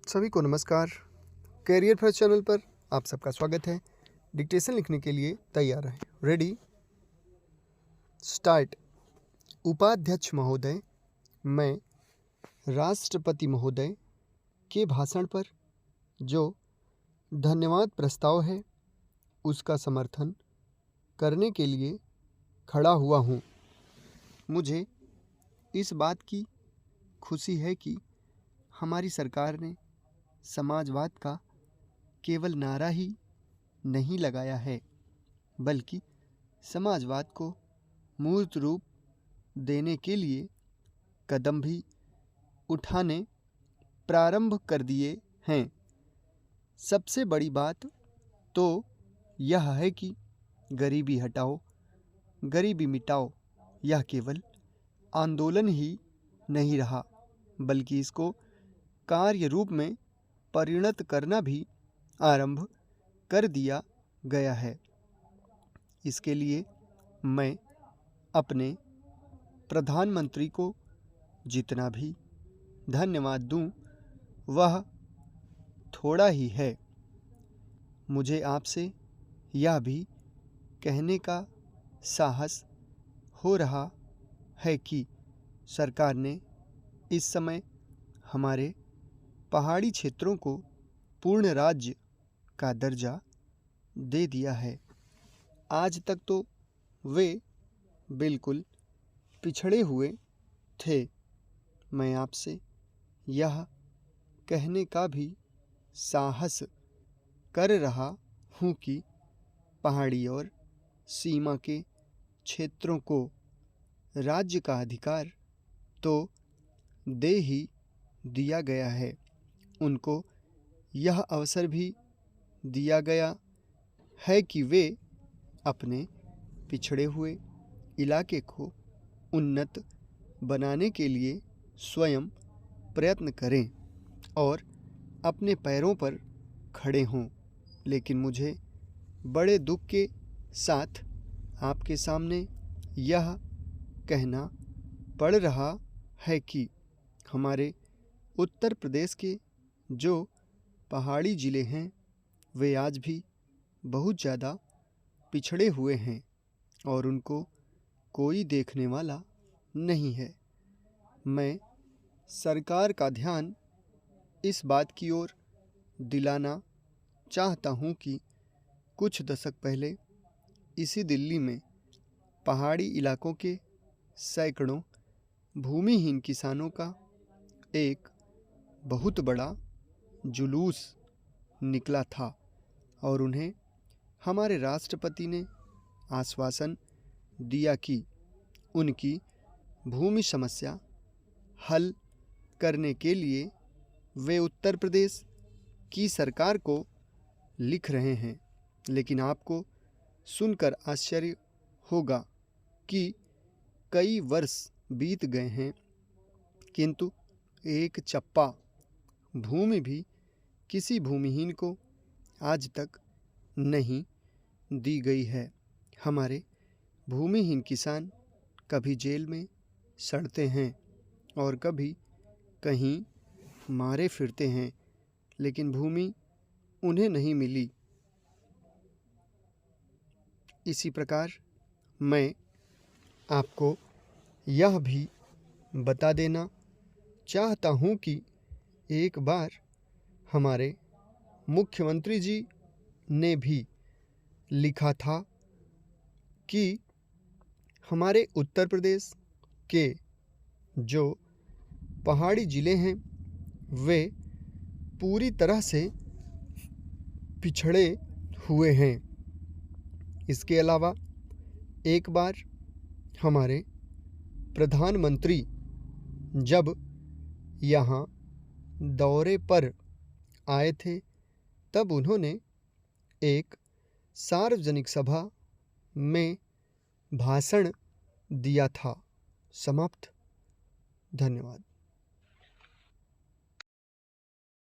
सभी को नमस्कार। कैरियर फर्स्ट चैनल पर आप सबका स्वागत है। डिक्टेशन लिखने के लिए तैयार रहें। Ready start. उपाध्यक्ष महोदय, मैं राष्ट्रपति महोदय के भाषण पर जो धन्यवाद प्रस्ताव है उसका समर्थन करने के लिए खड़ा हुआ हूँ। मुझे इस बात की खुशी है कि हमारी सरकार ने समाजवाद का केवल नारा ही नहीं लगाया है, बल्कि समाजवाद को मूर्त रूप देने के लिए कदम भी उठाने प्रारंभ कर दिए हैं। सबसे बड़ी बात तो यह है कि गरीबी हटाओ, गरीबी मिटाओ यह केवल आंदोलन ही नहीं रहा, बल्कि इसको कार्य रूप में परिणत करना भी आरंभ कर दिया गया है। इसके लिए मैं अपने प्रधानमंत्री को जितना भी धन्यवाद दूं वह थोड़ा ही है। मुझे आपसे यह भी कहने का साहस हो रहा है कि सरकार ने इस समय हमारे पहाड़ी क्षेत्रों को पूर्ण राज्य का दर्जा दे दिया है। आज तक तो वे बिल्कुल पिछड़े हुए थे। मैं आपसे यह कहने का भी साहस कर रहा हूँ कि पहाड़ी और सीमा के क्षेत्रों को राज्य का अधिकार तो दे ही दिया गया है, उनको यह अवसर भी दिया गया है कि वे अपने पिछड़े हुए इलाके को उन्नत बनाने के लिए स्वयं प्रयत्न करें और अपने पैरों पर खड़े हों। लेकिन मुझे बड़े दुख के साथ आपके सामने यह कहना पड़ रहा है कि हमारे उत्तर प्रदेश के जो पहाड़ी ज़िले हैं वे आज भी बहुत ज़्यादा पिछड़े हुए हैं और उनको कोई देखने वाला नहीं है। मैं सरकार का ध्यान इस बात की ओर दिलाना चाहता हूँ कि कुछ दशक पहले इसी दिल्ली में पहाड़ी इलाकों के सैकड़ों भूमिहीन किसानों का एक बहुत बड़ा जुलूस निकला था और उन्हें हमारे राष्ट्रपति ने आश्वासन दिया कि उनकी भूमि समस्या हल करने के लिए वे उत्तर प्रदेश की सरकार को लिख रहे हैं। लेकिन आपको सुनकर आश्चर्य होगा कि कई वर्ष बीत गए हैं, किंतु एक चप्पा भूमि भी किसी भूमिहीन को आज तक नहीं दी गई है। हमारे भूमिहीन किसान कभी जेल में सड़ते हैं और कभी कहीं मारे फिरते हैं, लेकिन भूमि उन्हें नहीं मिली। इसी प्रकार मैं आपको यह भी बता देना चाहता हूँ कि एक बार हमारे मुख्यमंत्री जी ने भी लिखा था कि हमारे उत्तर प्रदेश के जो पहाड़ी ज़िले हैं वे पूरी तरह से पिछड़े हुए हैं। इसके अलावा एक बार हमारे प्रधानमंत्री जब यहाँ दौरे पर आए थे तब उन्होंने एक सार्वजनिक सभा में भाषण दिया था। समाप्त। धन्यवाद।